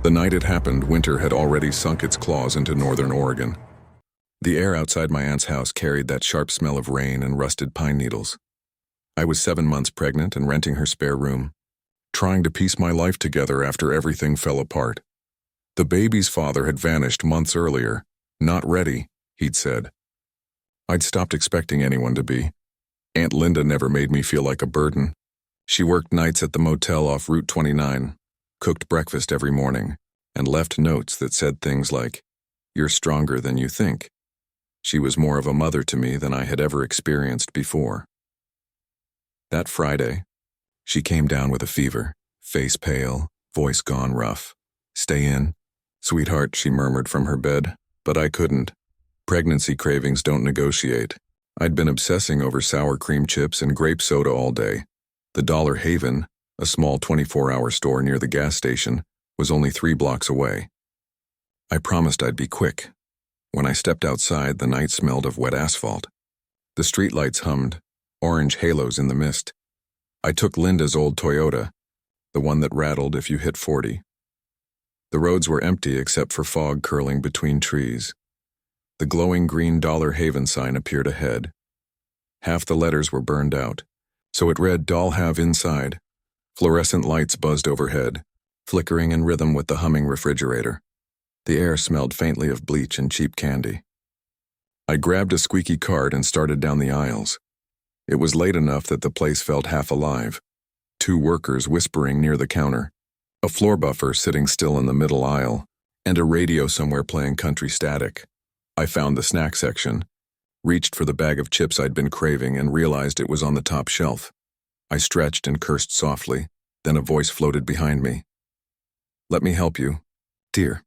The night it happened, winter had already sunk its claws into northern Oregon. The air outside my aunt's house carried that sharp smell of rain and rusted pine needles. I was 7 months pregnant and renting her spare room, trying to piece my life together after everything fell apart. The baby's father had vanished months earlier. Not ready, he'd said. I'd stopped expecting anyone to be. Aunt Linda never made me feel like a burden. She worked nights at the motel off Route 29, cooked breakfast every morning, and left notes that said things like, "You're stronger than you think." She was more of a mother to me than I had ever experienced before. That Friday, she came down with a fever, face pale, voice gone rough. "Stay in, sweetheart," she murmured from her bed, but I couldn't. Pregnancy cravings don't negotiate. I'd been obsessing over sour cream chips and grape soda all day. The Dollar Haven, a small 24-hour store near the gas station, was only 3 blocks away. I promised I'd be quick. When I stepped outside, the night smelled of wet asphalt. The streetlights hummed, orange halos in the mist. I took Linda's old Toyota, the one that rattled if you hit 40. The roads were empty except for fog curling between trees. The glowing green Dollar Haven sign appeared ahead. Half the letters were burned out, so it read "Doll Have Inside." Fluorescent lights buzzed overhead, flickering in rhythm with the humming refrigerator. The air smelled faintly of bleach and cheap candy. I grabbed a squeaky cart and started down the aisles. It was late enough that the place felt half alive. 2 workers whispering near the counter, a floor buffer sitting still in the middle aisle, and a radio somewhere playing country static. I found the snack section, reached for the bag of chips I'd been craving and realized it was on the top shelf. I stretched and cursed softly, then a voice floated behind me. "Let me help you, dear."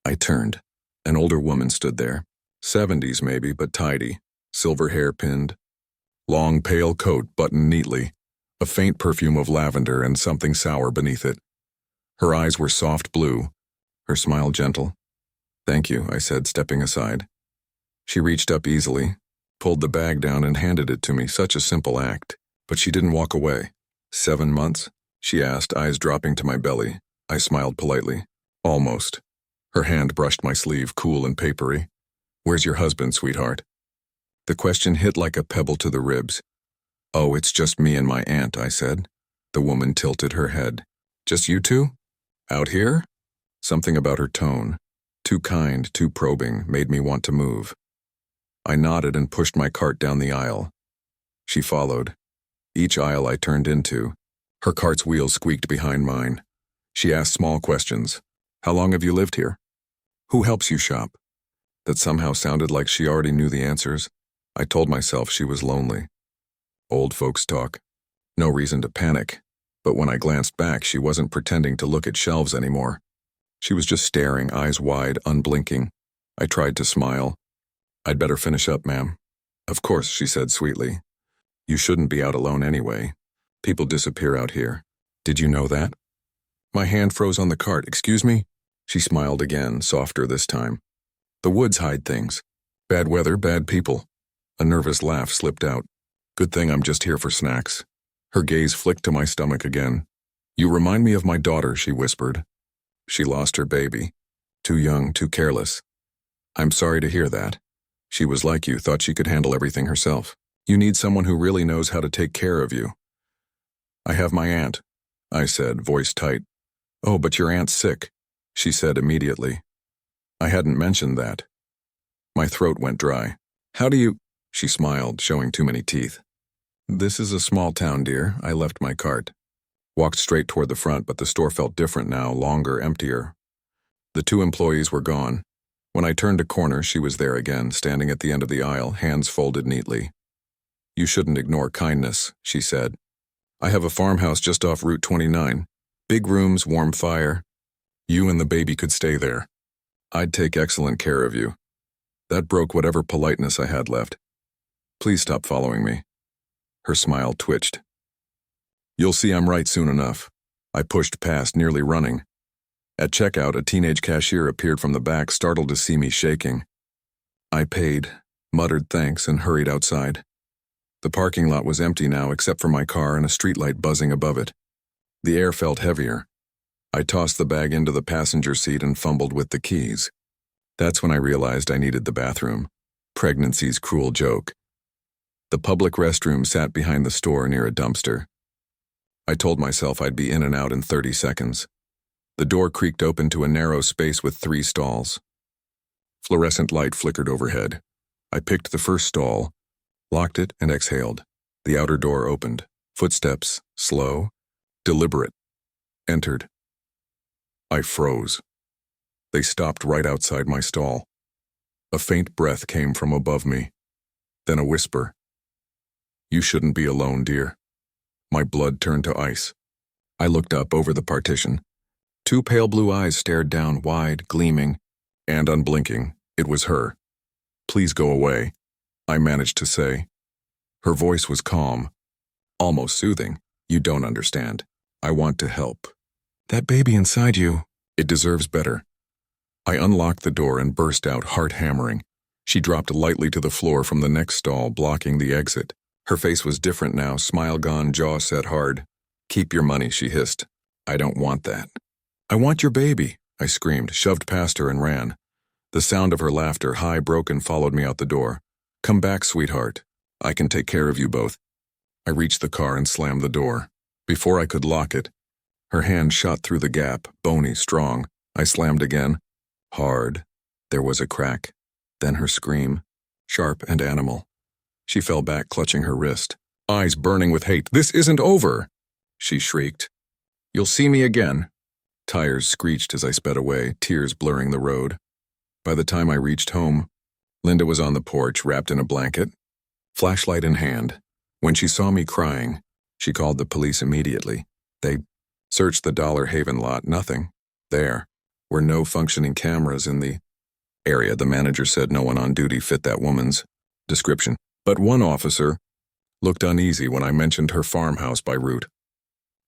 I turned. An older woman stood there, 70s maybe, but tidy, silver hair pinned, long pale coat buttoned neatly, a faint perfume of lavender and something sour beneath it. Her eyes were soft blue, her smile gentle. "Thank you," I said, stepping aside. She reached up easily, pulled the bag down and handed it to me, such a simple act, but she didn't walk away. "7 months?" she asked, eyes dropping to my belly. I smiled politely. "Almost." Her hand brushed my sleeve, cool and papery. "Where's your husband, sweetheart?" The question hit like a pebble to the ribs. "Oh, it's just me and my aunt," I said. The woman tilted her head. "Just you two? Out here?" Something about her tone, too kind, too probing, made me want to move. I nodded and pushed my cart down the aisle. She followed. Each aisle I turned into, her cart's wheels squeaked behind mine. She asked small questions. "How long have you lived here? Who helps you shop?" That somehow sounded like she already knew the answers. I told myself she was lonely. Old folks talk. No reason to panic. But when I glanced back, she wasn't pretending to look at shelves anymore. She was just staring, eyes wide, unblinking. I tried to smile. "I'd better finish up, ma'am." "Of course," she said sweetly. "You shouldn't be out alone anyway. People disappear out here. Did you know that?" My hand froze on the cart. "Excuse me?" She smiled again, softer this time. "The woods hide things. Bad weather, bad people." A nervous laugh slipped out. "Good thing I'm just here for snacks." Her gaze flicked to my stomach again. "You remind me of my daughter," she whispered. "She lost her baby. Too young, too careless." "I'm sorry to hear that. She was like you, thought she could handle everything herself. You need someone who really knows how to take care of you." "I have my aunt," I said, voice tight. "Oh, but your aunt's sick," she said immediately. I hadn't mentioned that. My throat went dry. "How do you—" She smiled, showing too many teeth. "This is a small town, dear." I left my cart. Walked straight toward the front, but the store felt different now, longer, emptier. The 2 employees were gone. When I turned a corner, she was there again, standing at the end of the aisle, hands folded neatly. "You shouldn't ignore kindness," she said. "I have a farmhouse just off Route 29. Big rooms, warm fire. You and the baby could stay there. I'd take excellent care of you." That broke whatever politeness I had left. "Please stop following me." Her smile twitched. "You'll see I'm right soon enough." I pushed past, nearly running. At checkout, a teenage cashier appeared from the back, startled to see me shaking. I paid, muttered thanks, and hurried outside. The parking lot was empty now except for my car and a streetlight buzzing above it. The air felt heavier. I tossed the bag into the passenger seat and fumbled with the keys. That's when I realized I needed the bathroom. Pregnancy's cruel joke. The public restroom sat behind the store near a dumpster. I told myself I'd be in and out in 30 seconds. The door creaked open to a narrow space with 3 stalls. Fluorescent light flickered overhead. I picked the first stall, locked it, and exhaled. The outer door opened. Footsteps, slow, deliberate, entered. I froze. They stopped right outside my stall. A faint breath came from above me. Then a whisper. "You shouldn't be alone, dear." My blood turned to ice. I looked up over the partition. 2 pale blue eyes stared down, wide, gleaming, and unblinking. It was her. "Please go away," I managed to say. Her voice was calm, almost soothing. "You don't understand. I want to help. That baby inside you, it deserves better." I unlocked the door and burst out, heart hammering. She dropped lightly to the floor from the next stall, blocking the exit. Her face was different now, smile gone, jaw set hard. "Keep your money," she hissed. "I don't want that." "I want your baby," I screamed, shoved past her and ran. The sound of her laughter, high, broken, followed me out the door. "Come back, sweetheart. I can take care of you both." I reached the car and slammed the door. Before I could lock it, her hand shot through the gap, bony, strong. I slammed again. Hard. There was a crack. Then her scream, sharp and animal. She fell back, clutching her wrist, eyes burning with hate. "This isn't over," she shrieked. "You'll see me again." Tires screeched as I sped away, tears blurring the road. By the time I reached home, Linda was on the porch, wrapped in a blanket, flashlight in hand. When she saw me crying, she called the police immediately. They searched the Dollar Haven lot. Nothing. There were no functioning cameras in the area. The manager said no one on duty fit that woman's description. But one officer looked uneasy when I mentioned her farmhouse by Route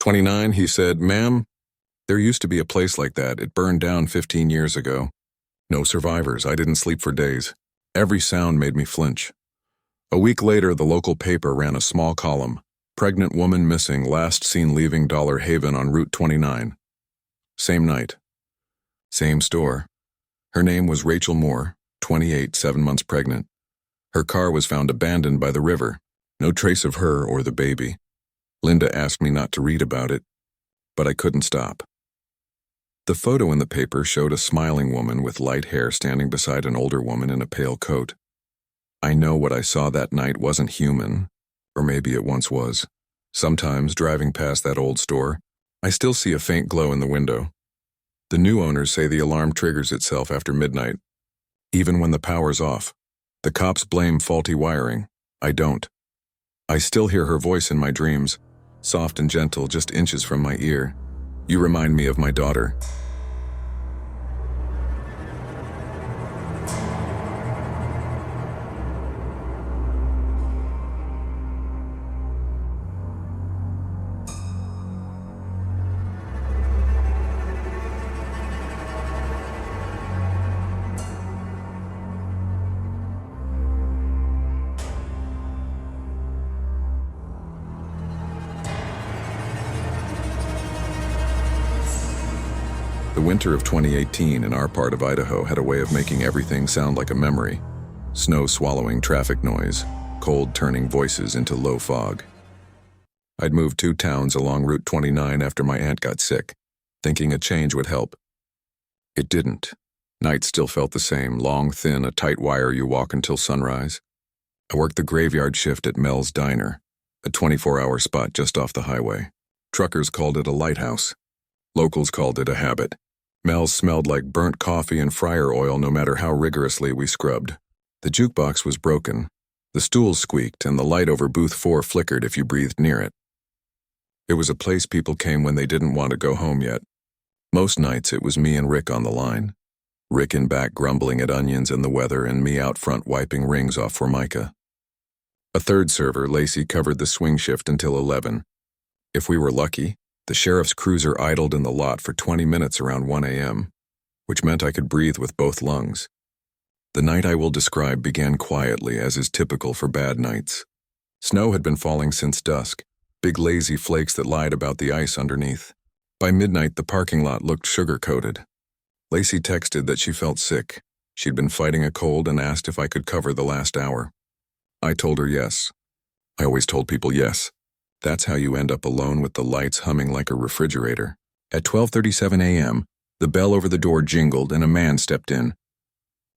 29. He said, "Ma'am, there used to be a place like that. It burned down 15 years ago. No survivors." I didn't sleep for days. Every sound made me flinch. A week later, the local paper ran a small column. "Pregnant woman missing, last seen leaving Dollar Haven on Route 29. Same night. Same store. Her name was Rachel Moore, 28, 7 months pregnant. Her car was found abandoned by the river. No trace of her or the baby." Linda asked me not to read about it, but I couldn't stop. The photo in the paper showed a smiling woman with light hair standing beside an older woman in a pale coat. I know what I saw that night wasn't human, or maybe it once was. Sometimes, driving past that old store, I still see a faint glow in the window. The new owners say the alarm triggers itself after midnight, even when the power's off. The cops blame faulty wiring. I don't. I still hear her voice in my dreams, soft and gentle, just inches from my ear. "You remind me of my daughter." The winter of 2018 in our part of Idaho had a way of making everything sound like a memory. Snow swallowing traffic noise, cold turning voices into low fog. I'd moved 2 towns along Route 29 after my aunt got sick, thinking a change would help. It didn't. Nights still felt the same, long, thin, a tight wire you walk until sunrise. I worked the graveyard shift at Mel's Diner, a 24-hour spot just off the highway. Truckers called it a lighthouse. Locals called it a habit. Mel's smelled like burnt coffee and fryer oil no matter how rigorously we scrubbed. The jukebox was broken. The stools squeaked and the light over booth 4 flickered if you breathed near it. It was a place people came when they didn't want to go home yet. Most nights it was me and Rick on the line. Rick in back grumbling at onions and the weather, and me out front wiping rings off Formica. A third server, Lacey, covered the swing shift until 11. If we were lucky, the sheriff's cruiser idled in the lot for 20 minutes around 1 a.m., which meant I could breathe with both lungs. The night I will describe began quietly, as is typical for bad nights. Snow had been falling since dusk, big lazy flakes that lied about the ice underneath. By midnight, the parking lot looked sugar-coated. Lacey texted that she felt sick. She'd been fighting a cold and asked if I could cover the last hour. I told her yes. I always told people yes. That's how you end up alone with the lights humming like a refrigerator. At 12:37 a.m., the bell over the door jingled and a man stepped in.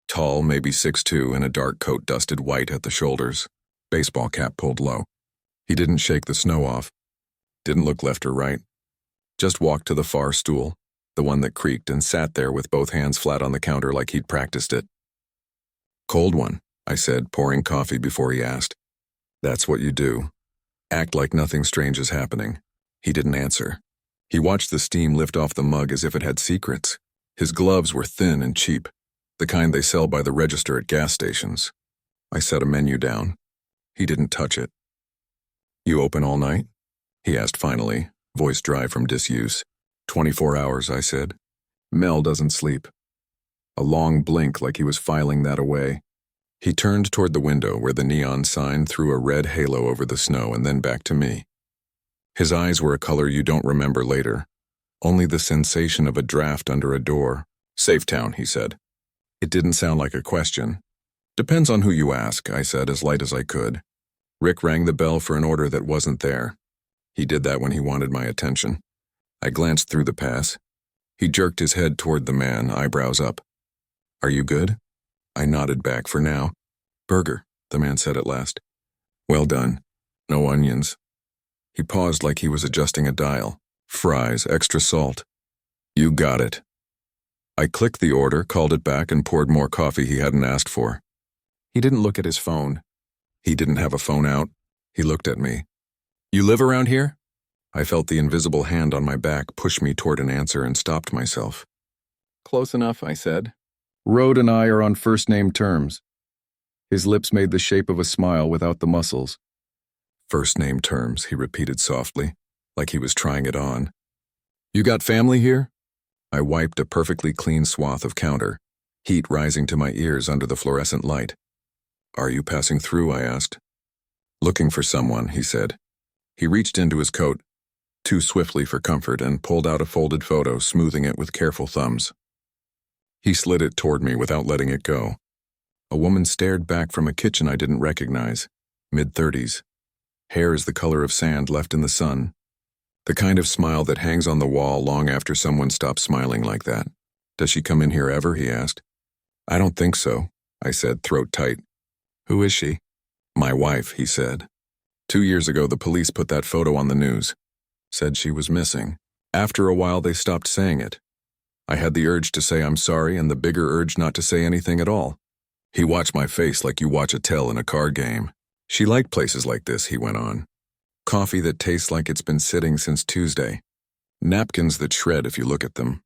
Tall, maybe 6'2", in a dark coat dusted white at the shoulders, baseball cap pulled low. He didn't shake the snow off, didn't look left or right, just walked to the far stool, the one that creaked, and sat there with both hands flat on the counter like he'd practiced it. "Cold one," I said, pouring coffee before he asked. "That's what you do. Act like nothing strange is happening." He didn't answer. He watched the steam lift off the mug as if it had secrets. His gloves were thin and cheap, the kind they sell by the register at gas stations. I set a menu down. He didn't touch it. "You open all night?" he asked finally, voice dry from disuse. 24 hours, I said. "Mel doesn't sleep." A long blink like he was filing that away. He turned toward the window where the neon sign threw a red halo over the snow and then back to me. His eyes were a color you don't remember later. Only the sensation of a draft under a door. "Safetown," he said. It didn't sound like a question. "Depends on who you ask," I said as light as I could. Rick rang the bell for an order that wasn't there. He did that when he wanted my attention. I glanced through the pass. He jerked his head toward the man, eyebrows up. "Are you good?" I nodded back for now. "Burger," the man said at last. "Well done. No onions." He paused like he was adjusting a dial. "Fries, extra salt." "You got it." I clicked the order, called it back, and poured more coffee he hadn't asked for. He didn't look at his phone. He didn't have a phone out. He looked at me. "You live around here?" I felt the invisible hand on my back push me toward an answer and stopped myself. "Close enough," I said. "Rode and I are on first-name terms." His lips made the shape of a smile without the muscles. "First-name terms," he repeated softly, like he was trying it on. "You got family here?" I wiped a perfectly clean swath of counter, heat rising to my ears under the fluorescent light. "Are you passing through?" I asked. "Looking for someone," he said. He reached into his coat, too swiftly for comfort, and pulled out a folded photo, smoothing it with careful thumbs. He slid it toward me without letting it go. A woman stared back from a kitchen I didn't recognize, mid-30s. Hair is the color of sand left in the sun. The kind of smile that hangs on the wall long after someone stops smiling like that. "Does she come in here ever?" he asked. "I don't think so," I said, throat tight. "Who is she?" "My wife," he said. 2 years ago, the police put that photo on the news. Said she was missing. After a while, they stopped saying it. I had the urge to say I'm sorry and the bigger urge not to say anything at all. He watched my face like you watch a tell in a card game. "She liked places like this," he went on. "Coffee that tastes like it's been sitting since Tuesday. Napkins that shred if you look at them.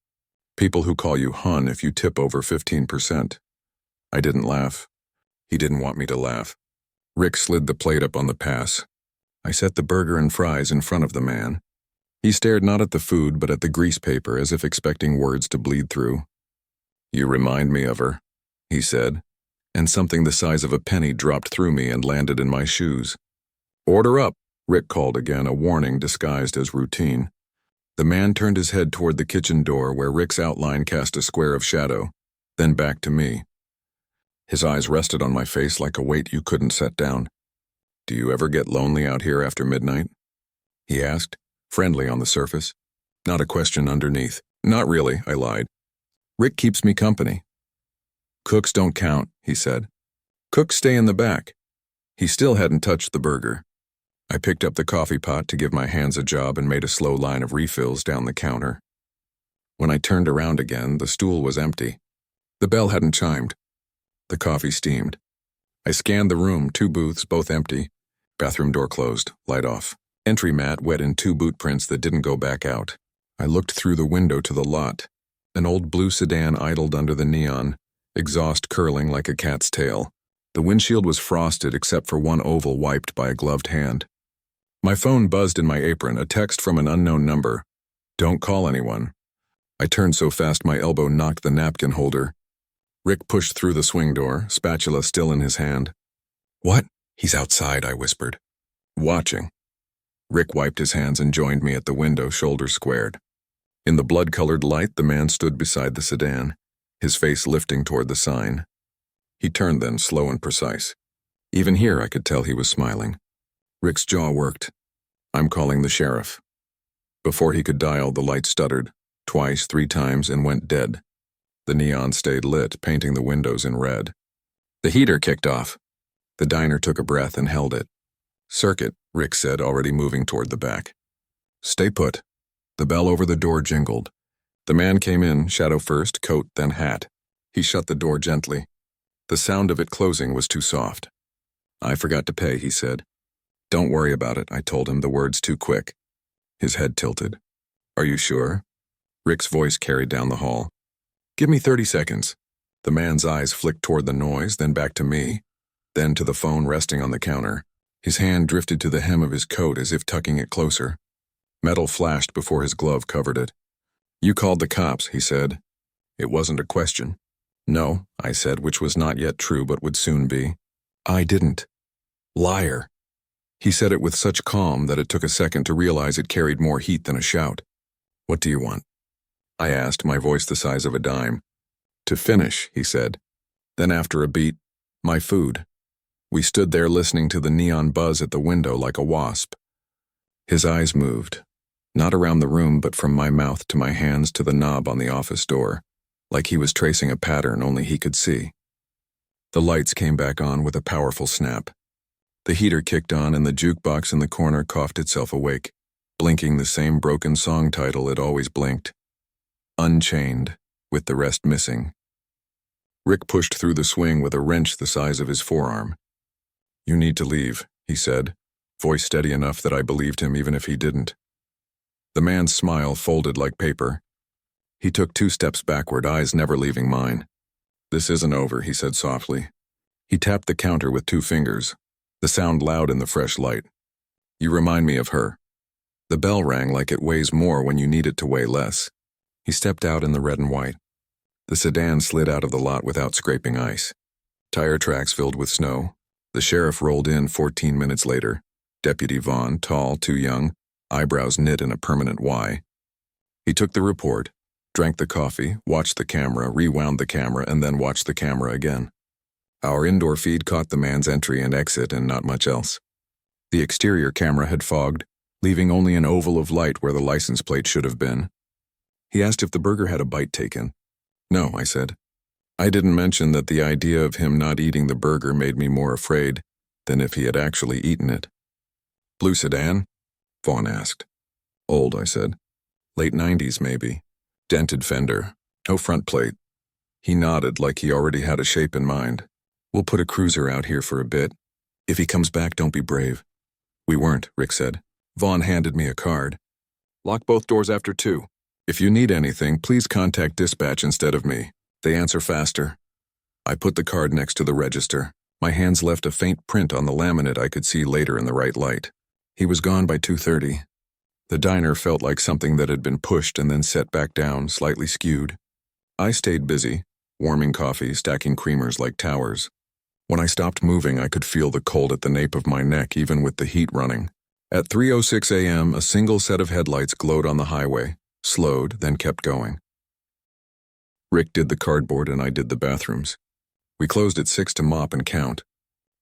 People who call you hon if you tip over 15%. I didn't laugh. He didn't want me to laugh. Rick slid the plate up on the pass. I set the burger and fries in front of the man. He stared not at the food but at the grease paper as if expecting words to bleed through. "You remind me of her," he said, and something the size of a penny dropped through me and landed in my shoes. "Order up," Rick called again, a warning disguised as routine. The man turned his head toward the kitchen door where Rick's outline cast a square of shadow, then back to me. His eyes rested on my face like a weight you couldn't set down. "Do you ever get lonely out here after midnight?" he asked, friendly on the surface. Not a question underneath. "Not really," I lied. "Rick keeps me company." "Cooks don't count," he said. "Cooks stay in the back." He still hadn't touched the burger. I picked up the coffee pot to give my hands a job and made a slow line of refills down the counter. When I turned around again, the stool was empty. The bell hadn't chimed. The coffee steamed. I scanned the room, 2 booths, both empty. Bathroom door closed, light off. Entry mat wet in 2 boot prints that didn't go back out. I looked through the window to the lot. An old blue sedan idled under the neon, exhaust curling like a cat's tail. The windshield was frosted except for one oval wiped by a gloved hand. My phone buzzed in my apron, a text from an unknown number. "Don't call anyone." I turned so fast my elbow knocked the napkin holder. Rick pushed through the swing door, spatula still in his hand. "What?" "He's outside," I whispered. "Watching." Rick wiped his hands and joined me at the window, shoulders squared. In the blood-colored light, the man stood beside the sedan, his face lifting toward the sign. He turned then, slow and precise. Even here I could tell he was smiling. Rick's jaw worked. "I'm calling the sheriff." Before he could dial, the light stuttered, twice, 3 times, and went dead. The neon stayed lit, painting the windows in red. The heater kicked off. The diner took a breath and held it. "Circuit," Rick said, already moving toward the back. "Stay put." The bell over the door jingled. The man came in, shadow first, coat, then hat. He shut the door gently. The sound of it closing was too soft. "I forgot to pay," he said. "Don't worry about it," I told him, the words too quick. His head tilted. "Are you sure?" Rick's voice carried down the hall. "Give me 30 seconds." The man's eyes flicked toward the noise, then back to me, then to the phone resting on the counter. His hand drifted to the hem of his coat as if tucking it closer. Metal flashed before his glove covered it. "You called the cops," he said. It wasn't a question. "No," I said, which was not yet true but would soon be. "I didn't." "Liar." He said it with such calm that it took a second to realize it carried more heat than a shout. "What do you want?" I asked, my voice the size of a dime. "To finish," he said. Then after a beat, "My food." We stood there listening to the neon buzz at the window like a wasp. His eyes moved, not around the room but from my mouth to my hands to the knob on the office door, like he was tracing a pattern only he could see. The lights came back on with a powerful snap. The heater kicked on and the jukebox in the corner coughed itself awake, blinking the same broken song title it always blinked. Unchained, with the rest missing. Rick pushed through the swing with a wrench the size of his forearm. "You need to leave," he said, voice steady enough that I believed him even if he didn't. The man's smile folded like paper. He took 2 steps backward, eyes never leaving mine. "This isn't over," he said softly. He tapped the counter with 2 fingers, the sound loud in the fresh light. "You remind me of her." The bell rang like it weighs more when you need it to weigh less. He stepped out in the red and white. The sedan slid out of the lot without scraping ice. Tire tracks filled with snow. The sheriff rolled in 14 minutes later. Deputy Vaughn, tall, too young, eyebrows knit in a permanent Y. He took the report, drank the coffee, watched the camera, rewound the camera, and then watched the camera again. Our indoor feed caught the man's entry and exit and not much else. The exterior camera had fogged, leaving only an oval of light where the license plate should have been. He asked if the burger had a bite taken. "No," I said. I didn't mention that the idea of him not eating the burger made me more afraid than if he had actually eaten it. "Blue sedan?" Vaughn asked. "Old," I said. "Late 90s, maybe. Dented fender. No front plate." He nodded like he already had a shape in mind. "We'll put a cruiser out here for a bit. If he comes back, don't be brave." "We weren't," Rick said. Vaughn handed me a card. "Lock both doors after 2. If you need anything, please contact dispatch instead of me. They answer faster." I put the card next to the register. My hands left a faint print on the laminate I could see later in the right light. He was gone by 2:30. The diner felt like something that had been pushed and then set back down, slightly skewed. I stayed busy, warming coffee, stacking creamers like towers. When I stopped moving, I could feel the cold at the nape of my neck even with the heat running. At 3:06 a.m., a single set of headlights glowed on the highway, slowed, then kept going. Rick did the cardboard and I did the bathrooms. We closed at 6 to mop and count.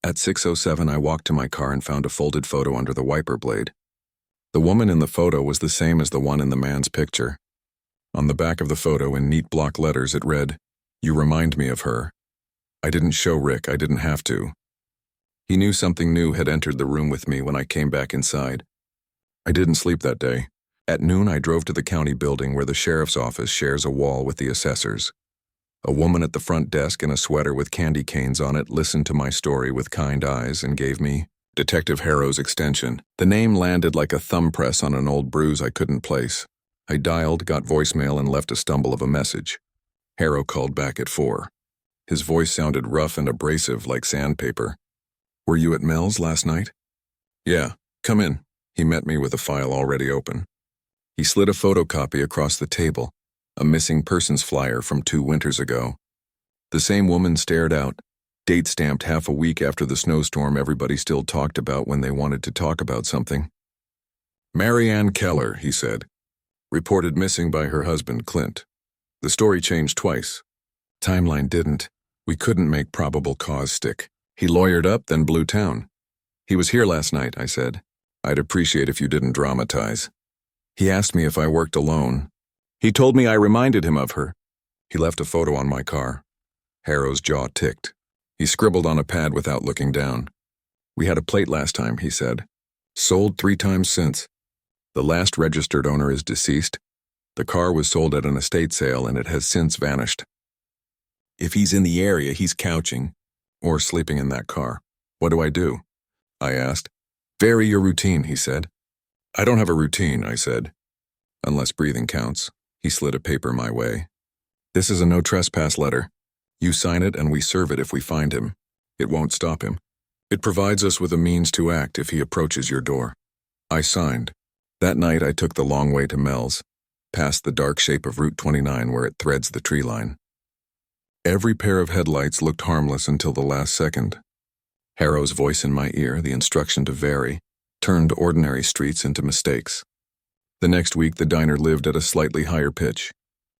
At 6:07, I walked to my car and found a folded photo under the wiper blade. The woman in the photo was the same as the one in the man's picture. On the back of the photo in neat block letters it read, "You remind me of her." I didn't show Rick, I didn't have to. He knew something new had entered the room with me when I came back inside. I didn't sleep that day. At noon I drove to the county building where the sheriff's office shares a wall with the assessors. A woman at the front desk in a sweater with candy canes on it listened to my story with kind eyes and gave me Detective Harrow's extension. The name landed like a thumb press on an old bruise I couldn't place. I dialed, got voicemail, and left a stumble of a message. Harrow called back at 4. His voice sounded rough and abrasive like sandpaper. "Were you at Mel's last night?" "Yeah, come in." He met me with a file already open. He slid a photocopy across the table, a missing persons flyer from 2 winters ago. The same woman stared out, date stamped half a week after the snowstorm everybody still talked about when they wanted to talk about something. "Mary Ann Keller," he said. Reported missing by her husband, Clint. The story changed twice. Timeline didn't. We couldn't make probable cause stick. He lawyered up, then blew town. He was here last night, I said. I'd appreciate if you didn't dramatize. He asked me if I worked alone. He told me I reminded him of her. He left a photo on my car. Harrow's jaw ticked. He scribbled on a pad without looking down. We had a plate last time, he said. Sold 3 times since. The last registered owner is deceased. The car was sold at an estate sale and it has since vanished. If he's in the area, he's couching or sleeping in that car. What do I do? I asked. Vary your routine, he said. I don't have a routine, I said. Unless breathing counts. He slid a paper my way. This is a no trespass letter. You sign it and we serve it if we find him. It won't stop him. It provides us with a means to act if he approaches your door. I signed. That night I took the long way to Mel's, past the dark shape of Route 29 where it threads the tree line. Every pair of headlights looked harmless until the last second. Harrow's voice in my ear, the instruction to vary, turned ordinary streets into mistakes. The next week the diner lived at a slightly higher pitch.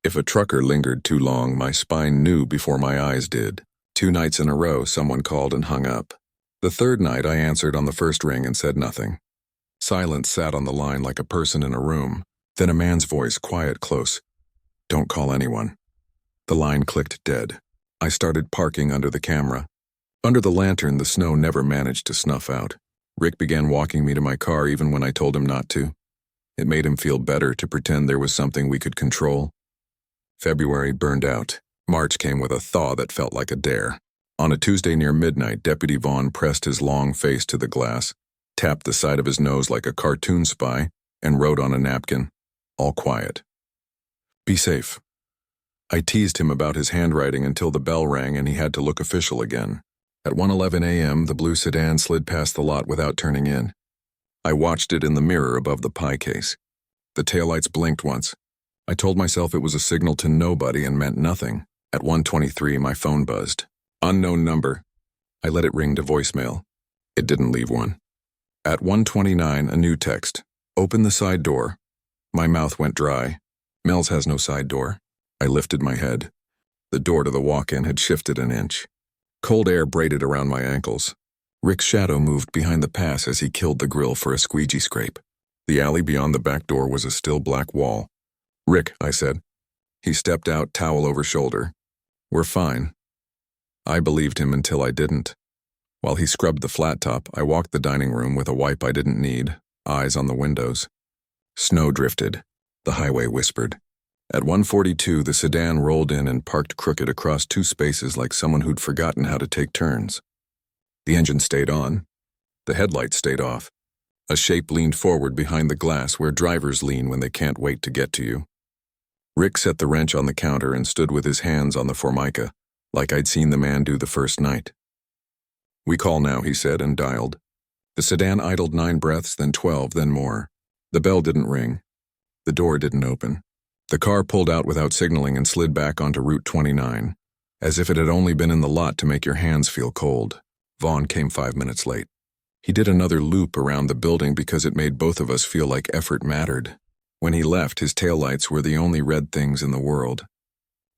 If a trucker lingered too long, my spine knew before my eyes did. 2 nights in a row, someone called and hung up. The 3rd night, I answered on the first ring and said nothing. Silence sat on the line like a person in a room. Then a man's voice, quiet, close. Don't call anyone. The line clicked dead. I started parking under the camera. Under the lantern, the snow never managed to snuff out. Rick began walking me to my car even when I told him not to. It made him feel better to pretend there was something we could control. February burned out. March came with a thaw that felt like a dare. On a Tuesday near midnight, Deputy Vaughn pressed his long face to the glass, tapped the side of his nose like a cartoon spy, and wrote on a napkin, all quiet. Be safe. I teased him about his handwriting until the bell rang and he had to look official again. At 1:11 a.m., the blue sedan slid past the lot without turning in. I watched it in the mirror above the pie case. The taillights blinked once. I told myself it was a signal to nobody and meant nothing. At 1:23, my phone buzzed. Unknown number. I let it ring to voicemail. It didn't leave one. At 1:29, a new text. Open the side door. My mouth went dry. Mel's has no side door. I lifted my head. The door to the walk-in had shifted an inch. Cold air braided around my ankles. Rick's shadow moved behind the pass as he killed the grill for a squeegee scrape. The alley beyond the back door was a still black wall. Rick, I said. He stepped out, towel over shoulder. We're fine. I believed him until I didn't. While he scrubbed the flat top, I walked the dining room with a wipe I didn't need, eyes on the windows. Snow drifted. The highway whispered. At 1:42, the sedan rolled in and parked crooked across 2 spaces like someone who'd forgotten how to take turns. The engine stayed on. The headlights stayed off. A shape leaned forward behind the glass where drivers lean when they can't wait to get to you. Rick set the wrench on the counter and stood with his hands on the formica, like I'd seen the man do the first night. We call now, he said, and dialed. The sedan idled 9 breaths, then 12, then more. The bell didn't ring. The door didn't open. The car pulled out without signaling and slid back onto Route 29, as if it had only been in the lot to make your hands feel cold. Vaughn came 5 minutes late. He did another loop around the building because it made both of us feel like effort mattered. When he left, his taillights were the only red things in the world.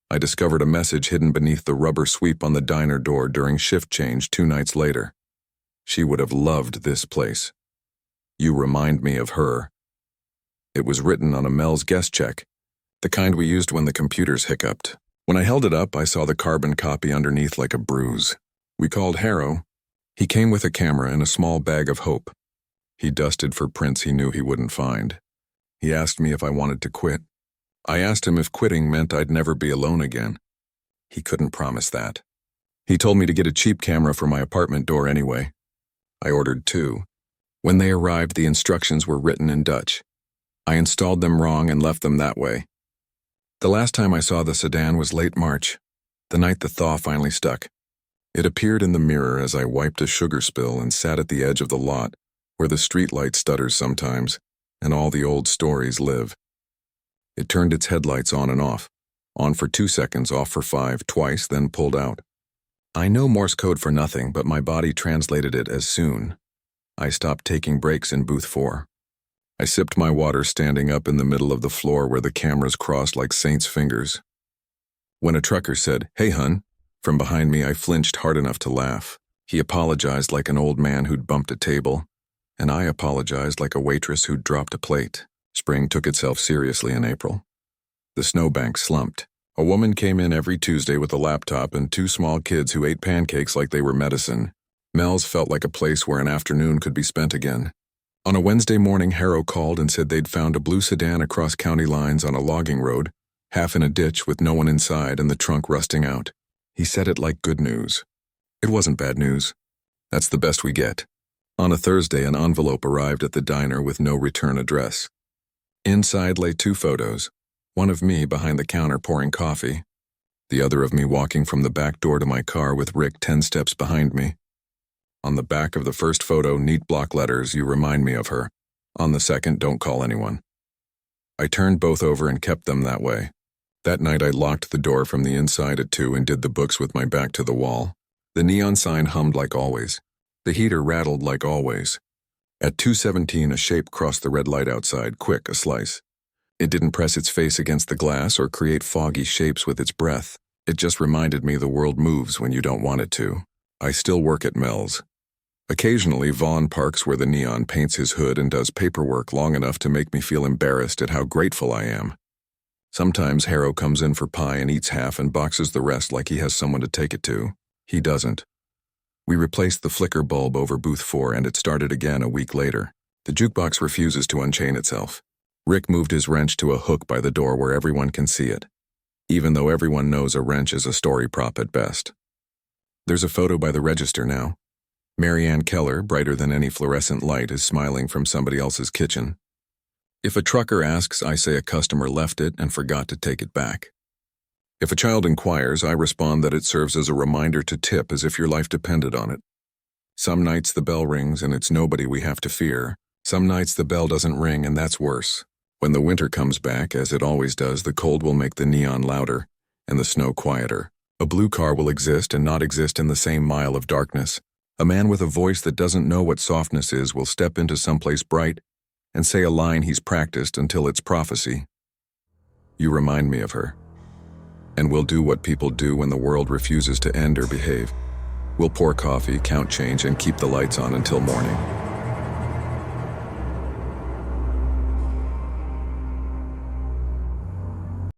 I discovered a message hidden beneath the rubber sweep on the diner door during shift change 2 nights later. She would have loved this place. You remind me of her. It was written on a Mel's guest check, the kind we used when the computers hiccuped. When I held it up, I saw the carbon copy underneath like a bruise. We called Harrow. He came with a camera and a small bag of hope. He dusted for prints he knew he wouldn't find. He asked me if I wanted to quit. I asked him if quitting meant I'd never be alone again. He couldn't promise that. He told me to get a cheap camera for my apartment door anyway. I ordered 2. When they arrived, the instructions were written in Dutch. I installed them wrong and left them that way. The last time I saw the sedan was late March, the night the thaw finally stuck. It appeared in the mirror as I wiped a sugar spill and sat at the edge of the lot, where the streetlight stutters sometimes, and all the old stories live. It turned its headlights on and off, on for 2 seconds, off for 5, twice, then pulled out. I know Morse code for nothing, but my body translated it as soon. I stopped taking breaks in booth 4. I sipped my water standing up in the middle of the floor where the cameras crossed like saints' fingers. When a trucker said, "Hey, hun," from behind me, I flinched hard enough to laugh. He apologized like an old man who'd bumped a table, and I apologized like a waitress who'd dropped a plate. Spring took itself seriously in April. The snowbank slumped. A woman came in every Tuesday with a laptop and two small kids who ate pancakes like they were medicine. Mel's felt like a place where an afternoon could be spent again. On a Wednesday morning, Harrow called and said they'd found a blue sedan across county lines on a logging road, half in a ditch with no one inside and the trunk rusting out. He said it like good news. It wasn't bad news. That's the best we get. On a Thursday, an envelope arrived at the diner with no return address. Inside lay two photos, one of me behind the counter pouring coffee, the other of me walking from the back door to my car with Rick 10 steps behind me. On the back of the first photo, neat block letters, "You remind me of her." On the second, "Don't call anyone." I turned both over and kept them that way. That night I locked the door from the inside at 2 and did the books with my back to the wall. The neon sign hummed like always. The heater rattled like always. At 2:17, a shape crossed the red light outside, quick, a slice. It didn't press its face against the glass or create foggy shapes with its breath. It just reminded me the world moves when you don't want it to. I still work at Mel's. Occasionally, Vaughn parks where the neon paints his hood and does paperwork long enough to make me feel embarrassed at how grateful I am. Sometimes Harrow comes in for pie and eats half and boxes the rest like he has someone to take it to. He doesn't. We replaced the flicker bulb over booth 4 and it started again a week later. The jukebox refuses to unchain itself. Rick moved his wrench to a hook by the door where everyone can see it, even though everyone knows a wrench is a story prop at best. There's a photo by the register now. Mary Ann Keller, brighter than any fluorescent light, is smiling from somebody else's kitchen. If a trucker asks, I say a customer left it and forgot to take it back. If a child inquires, I respond that it serves as a reminder to tip as if your life depended on it. Some nights the bell rings and it's nobody we have to fear. Some nights the bell doesn't ring and that's worse. When the winter comes back, as it always does, the cold will make the neon louder and the snow quieter. A blue car will exist and not exist in the same mile of darkness. A man with a voice that doesn't know what softness is will step into someplace bright and say a line he's practiced until it's prophecy. You remind me of her. And we'll do what people do when the world refuses to end or behave. We'll pour coffee, count change, and keep the lights on until morning.